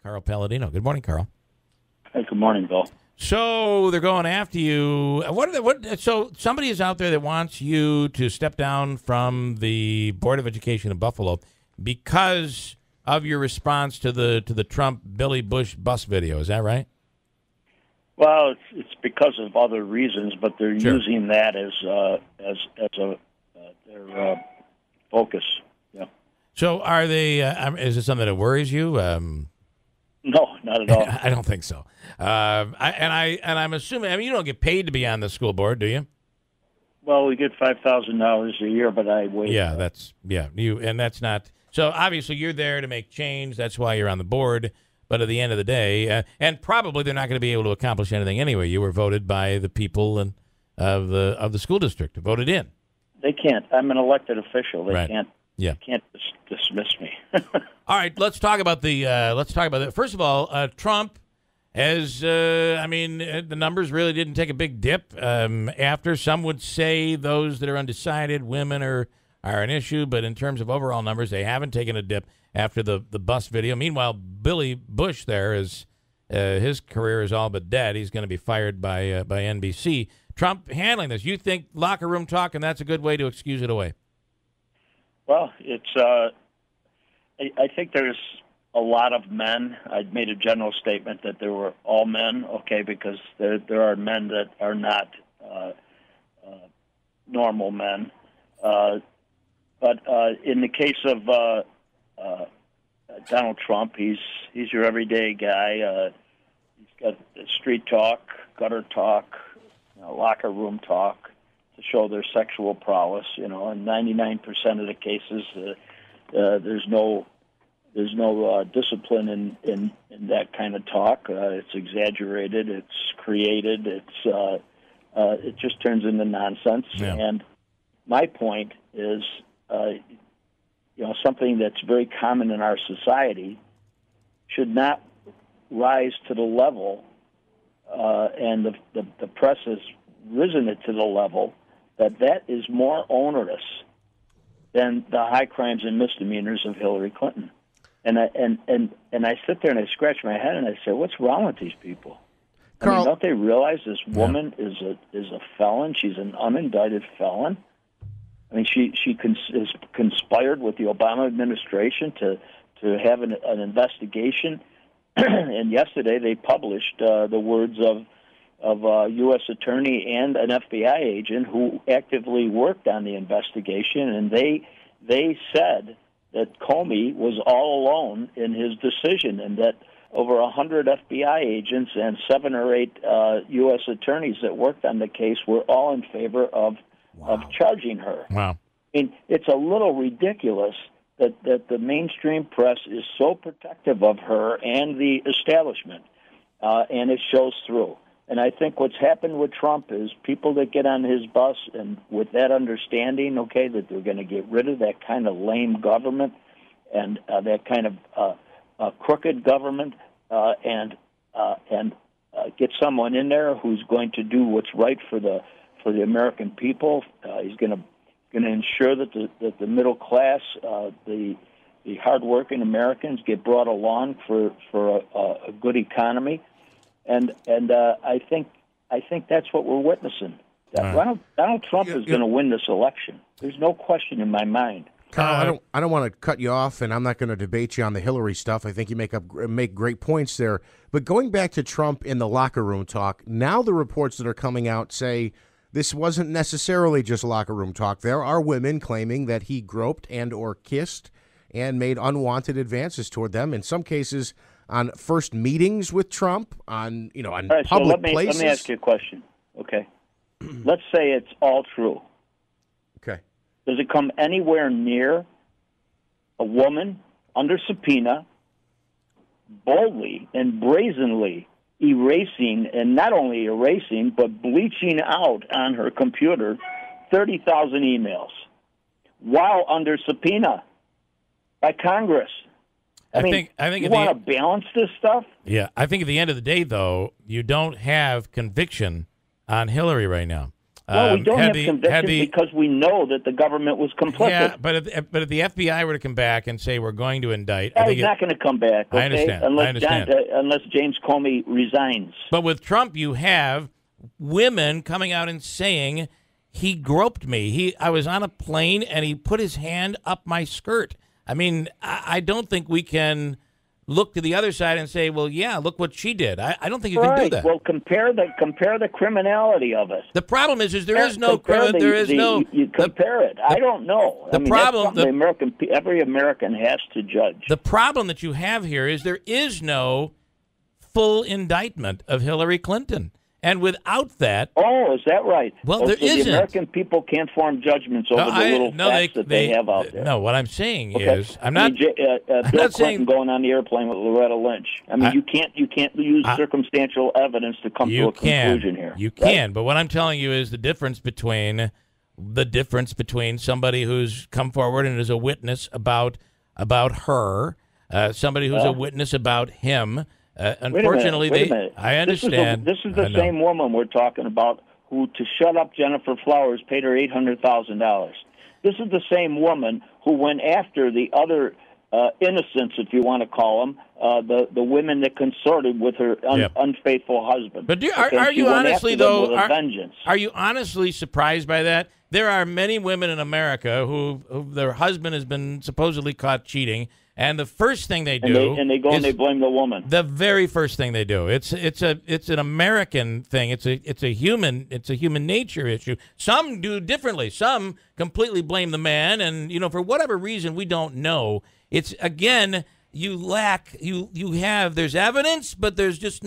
Carl Paladino. Good morning, Carl. Hey, good morning, Bill. So they're going after you. So somebody is out there that wants you to step down from the Board of Education in Buffalo because of your response to the Trump Billy Bush bus video. Is that right? Well, it's because of other reasons, but they're using that as their focus. Yeah. So are they? Is it something that worries you? No, not at all. I don't think so. I'm assuming. I mean, you don't get paid to be on the school board, do you? Well, we get $5,000 a year, but I wait. Yeah, that's not. So obviously, you're there to make change. That's why you're on the board. But at the end of the day, and probably they're not going to be able to accomplish anything anyway. You were voted by the people of the school district, voted in. They can't. I'm an elected official. They can't. Yeah. Can't dismiss me. All right, let's talk about that. First of all, Trump, the numbers really didn't take a big dip after. Some would say those that are undecided, women are an issue, but in terms of overall numbers, they haven't taken a dip after the bus video. Meanwhile, Billy Bush there is his career is all but dead. He's going to be fired by NBC. Trump handling this. You think locker room talk, and that's a good way to excuse it away? Well, it's. I think there's a lot of men. I made a general statement that there were all men, okay, because there are men that are not normal men. But in the case of Donald Trump, he's your everyday guy. He's got street talk, gutter talk, locker room talk to show their sexual prowess. In 99% of the cases, there's no discipline in that kind of talk. It's exaggerated. It's created. It just turns into nonsense. Yeah. And my point is, something that's very common in our society should not rise to the level, and the press has risen it to the level that is more onerous than the high crimes and misdemeanors of Hillary Clinton. And I sit there and I scratch my head and I say, what's wrong with these people? Carl, I mean, don't they realize this woman is a felon? She's an unindicted felon. I mean, she has conspired with the Obama administration to have an investigation. And yesterday they published the words of a U.S. attorney and an FBI agent who actively worked on the investigation, and they said that Comey was all alone in his decision, and that over 100 FBI agents and 7 or 8 U.S. attorneys that worked on the case were all in favor of charging her. Wow. I mean, it's a little ridiculous that the mainstream press is so protective of her and the establishment, and it shows through. And I think what's happened with Trump is people that get on his bus and with that understanding, okay, that they're going to get rid of that kind of lame government and that kind of crooked government and get someone in there who's going to do what's right for the American people. He's going to ensure that the middle class, the hardworking Americans get brought along for a good economy. And I think that's what we're witnessing. Donald Trump is going to win this election. There's no question in my mind. Carl, I don't want to cut you off, and I'm not going to debate you on the Hillary stuff. I think you make great points there. But going back to Trump in the locker room talk, now the reports that are coming out say this wasn't necessarily just locker room talk. There are women claiming that he groped and or kissed and made unwanted advances toward them. In some cases, on first meetings with Trump, on right, public so places. Let me ask you a question. Okay, let's say it's all true. Okay, does it come anywhere near a woman under subpoena boldly and brazenly erasing, and not only erasing, but bleaching out on her computer 30,000 emails while under subpoena by Congress? I think you want to balance this stuff? Yeah, I think at the end of the day, though, you don't have conviction on Hillary right now. Well, we don't have conviction because we know that the government was complicit. Yeah, but if the FBI were to come back and say we're going to indict, I think he's not going to come back. Okay? I understand. Unless James Comey resigns. But with Trump, you have women coming out and saying he groped me. I was on a plane and he put his hand up my skirt. I mean, I don't think we can look to the other side and say, well, yeah, look what she did. I don't think you can do that. Well, compare the criminality of it. The problem is there is no no. You compare it. I don't know. Every American has to judge. The problem that you have here is there is no full indictment of Hillary Clinton. And without that... Oh, is that right? Well, there isn't. The American people can't form judgments over the little facts that they have out there. No, what I'm saying is... I'm not Bill Clinton going on the airplane with Loretta Lynch. I mean, you can't use circumstantial evidence to come to a conclusion here. You can, but what I'm telling you is the difference between somebody who's come forward and is a witness about her, somebody who's a witness about him... unfortunately, wait a minute. I understand. This is the same woman we're talking about who, to shut up Jennifer Flowers, paid her $800,000. This is the same woman who went after the other innocents, if you want to call them, the women that consorted with her unfaithful husband. But are you honestly, though, are you honestly surprised by that? There are many women in America who their husband has been supposedly caught cheating. And the first thing they do, and they go and they blame the woman. The very first thing they do, it's an American thing. It's a human nature issue. Some do differently. Some completely blame the man, and for whatever reason we don't know. It's again there's evidence, but there's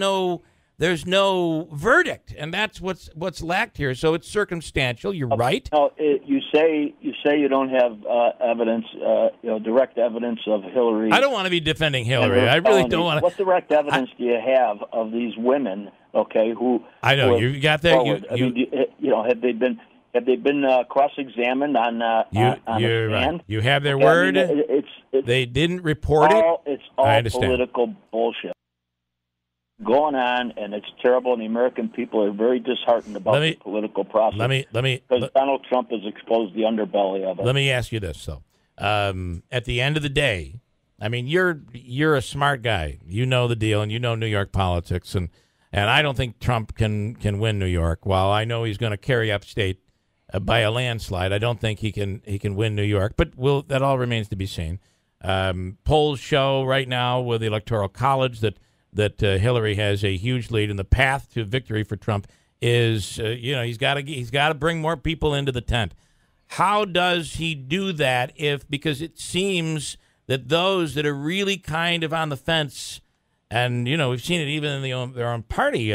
no verdict, and that's what's lacked here. So it's circumstantial. You're right. No, you say you don't have evidence, direct evidence of Hillary. I don't want to be defending Hillary. I really don't want to. What direct evidence do you have of these women? Okay, who I know you got that. Have they been cross-examined on you're stand? Right. You have their word. They didn't report it. It's all political bullshit going on, and it's terrible, and the American people are very disheartened about the political process. Because Donald Trump has exposed the underbelly of it. Let me ask you this, though. At the end of the day, I mean, you're a smart guy. You know the deal, and you know New York politics, and I don't think Trump can win New York. While I know he's going to carry upstate by a landslide, I don't think he can win New York. But that all remains to be seen. Polls show right now with the Electoral College that Hillary has a huge lead, and the path to victory for Trump is, he's got to bring more people into the tent. How does he do that? Because it seems that those that are really kind of on the fence, and we've seen it even in their own party,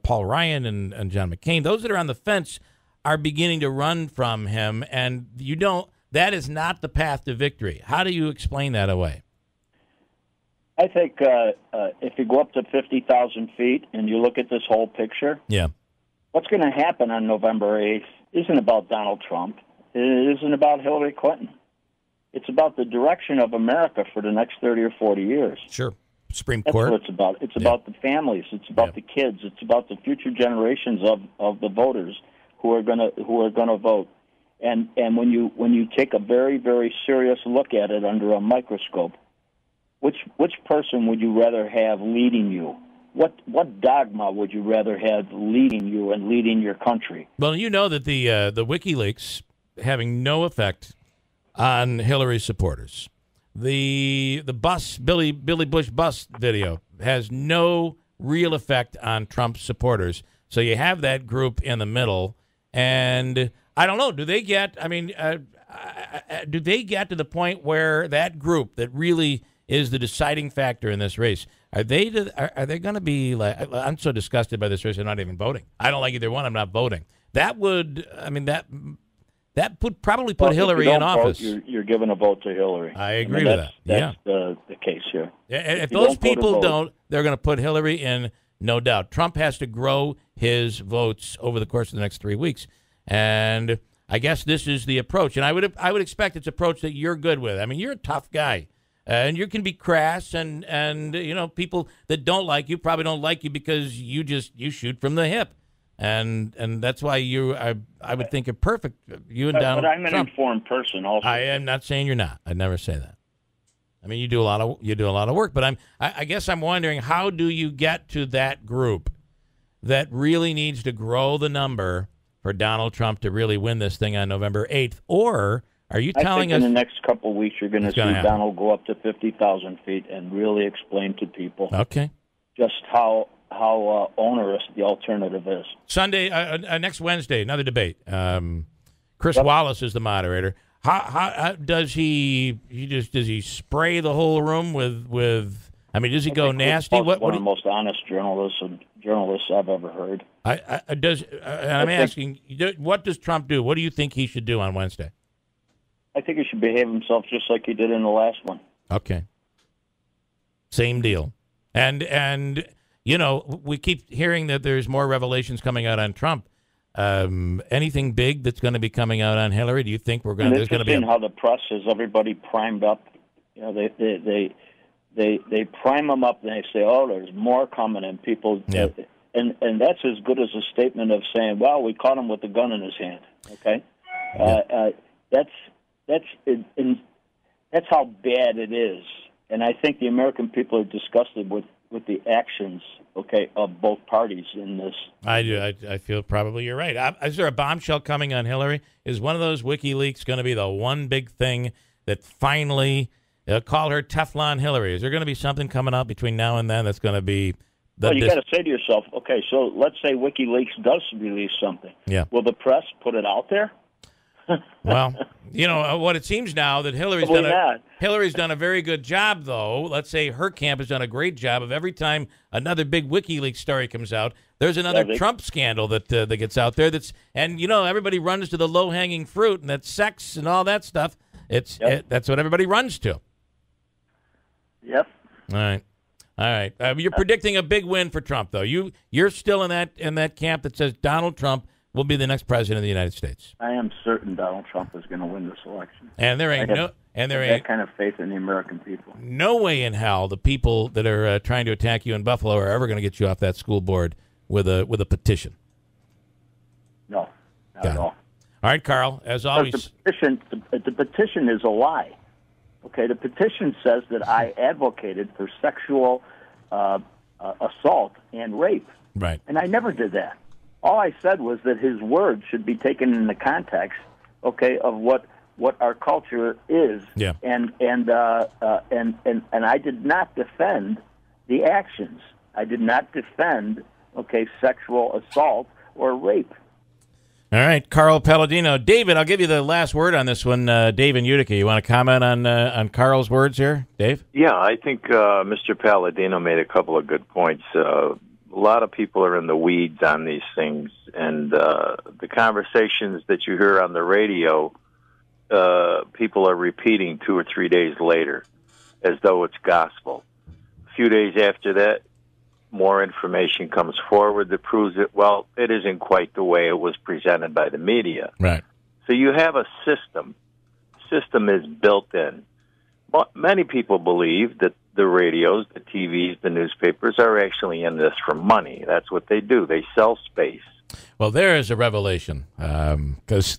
Paul Ryan and John McCain, those that are on the fence are beginning to run from him, and that is not the path to victory. How do you explain that away? I think if you go up to 50,000 feet and you look at this whole picture, what's going to happen on November 8th isn't about Donald Trump. It isn't about Hillary Clinton. It's about the direction of America for the next 30 or 40 years. Sure. Supreme That's Court. what it's about. It's about the families. It's about the kids. It's about the future generations of the voters who are going to vote. And when you take a very, very serious look at it under a microscope, which person would you rather have leading you? What dogma would you rather have leading you and leading your country? Well, you know that the WikiLeaks having no effect on Hillary supporters. The Billy Bush bus video has no real effect on Trump supporters. So you have that group in the middle, and I don't know. Do they get? I mean, do they get to the point where that group that really is the deciding factor in this race? Are they going to be like? I'm so disgusted by this race. I'm not even voting. I don't like either one. I'm not voting. That would. I mean that would probably put Hillary in office. You're giving a vote to Hillary. I agree with that. That's the case here. If those people don't, they're going to put Hillary in, no doubt. Trump has to grow his votes over the course of the next 3 weeks, and I guess this is the approach. And I would expect it's an approach that you're good with. I mean, you're a tough guy, and you can be crass, and people that don't like you probably don't like you because you shoot from the hip. And that's why I would think a perfect you and Donald. But I'm an Trump. informed person also. I am not saying you're not. I'd never say that. I mean, you do a lot of work, but I guess I'm wondering, how do you get to that group that really needs to grow the number for Donald Trump to really win this thing on November 8th? Or are you telling us in the next couple of weeks you're going to see Donald go up to 50,000 feet and really explain to people just how onerous the alternative is. Sunday, next Wednesday, another debate. Chris Wallace is the moderator. How does he does he spray the whole room with? I mean, does he go nasty? One of the most honest journalists I've ever heard. I'm asking, what does Trump do? What do you think he should do on Wednesday? I think he should behave himself just like he did in the last one. Okay. Same deal. And you know, we keep hearing that there's more revelations coming out on Trump. Anything big that's going to be coming out on Hillary? Do you think there's going to be how the press has everybody primed up? You know, they prime them up and they say, "Oh, there's more coming," and people, and that's as good as a statement of saying, "Well, we caught him with the gun in his hand." Okay, that's how bad it is, and I think the American people are disgusted with the actions, of both parties in this. I do. I feel probably you're right. Is there a bombshell coming on Hillary? Is one of those WikiLeaks going to be the one big thing that finally call her Teflon Hillary? Is there going to be something coming out between now and then that's going to be? Well, you got to say to yourself, okay, so let's say WikiLeaks does release something. Yeah. Will the press put it out there? Well, you know what it seems now that Hillary's done a very good job, though. Let's say her camp has done a great job of every time another big WikiLeaks story comes out, there's another Trump scandal that gets out there. And everybody runs to the low hanging fruit, and that's sex and all that stuff. That's what everybody runs to. Yep. All right. You're predicting a big win for Trump, though. You're still in that camp that says Donald Trump will be the next president of the United States. I am certain Donald Trump is going to win this election. And there ain't that kind of faith in the American people. No way in hell the people that are trying to attack you in Buffalo are ever going to get you off that school board with a petition. No, not at all. All right, Carl. As always, the petition is a lie. Okay, the petition says that I advocated for sexual assault and rape. Right. And I never did that. All I said was that his words should be taken in the context, of what our culture is. Yeah. And I did not defend the actions. I did not defend, sexual assault or rape. All right, Carl Paladino. David, I'll give you the last word on this one. Dave in Utica, you want to comment on Carl's words here, Dave? Yeah, I think Mr. Paladino made a couple of good points. A lot of people are in the weeds on these things, and the conversations that you hear on the radio, people are repeating 2 or 3 days later as though it's gospel. A few days after that, more information comes forward that proves that, well, it isn't quite the way it was presented by the media. Right. So you have a system. System is built in. But many people believe that the radios, the TVs, the newspapers are actually in this for money. That's what they do. They sell space. Well, there is a revelation, because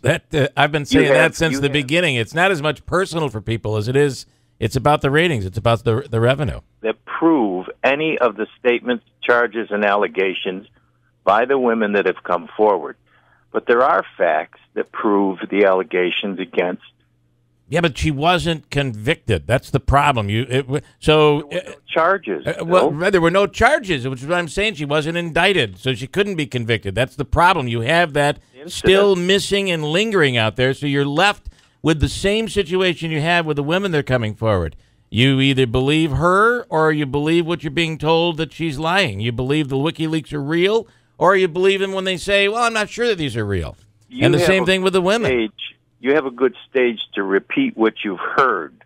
I've been saying that since the beginning. It's not as much personal for people as it is. It's about the ratings. It's about the revenue. That prove any of the statements, charges, and allegations by the women that have come forward. But there are facts that prove the allegations against. Yeah, but she wasn't convicted. That's the problem. There were no charges. There were no charges, which is what I'm saying. She wasn't indicted, so she couldn't be convicted. That's the problem. You have that still missing and lingering out there, so you're left with the same situation you had with the women that are coming forward. You either believe her or you believe what you're being told that she's lying. You believe the WikiLeaks are real, or you believe them when they say, well, I'm not sure that these are real. And the same thing with the women. You have a good stage to repeat what you've heard.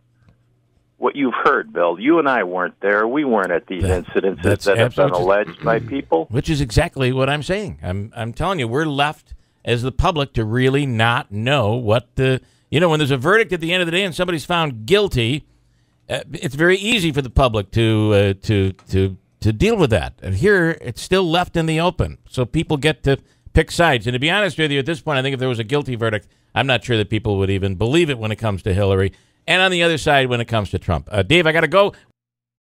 What you've heard, Bill. You and I weren't there. We weren't at these incidences that have been alleged by people. Which is exactly what I'm saying. I'm telling you, we're left as the public to really not know what the... when there's a verdict at the end of the day and somebody's found guilty, it's very easy for the public to deal with that. And here, it's still left in the open. So people get to pick sides. And to be honest with you, at this point, I think if there was a guilty verdict, I'm not sure that people would even believe it when it comes to Hillary. And on the other side, when it comes to Trump. Dave, I got to go.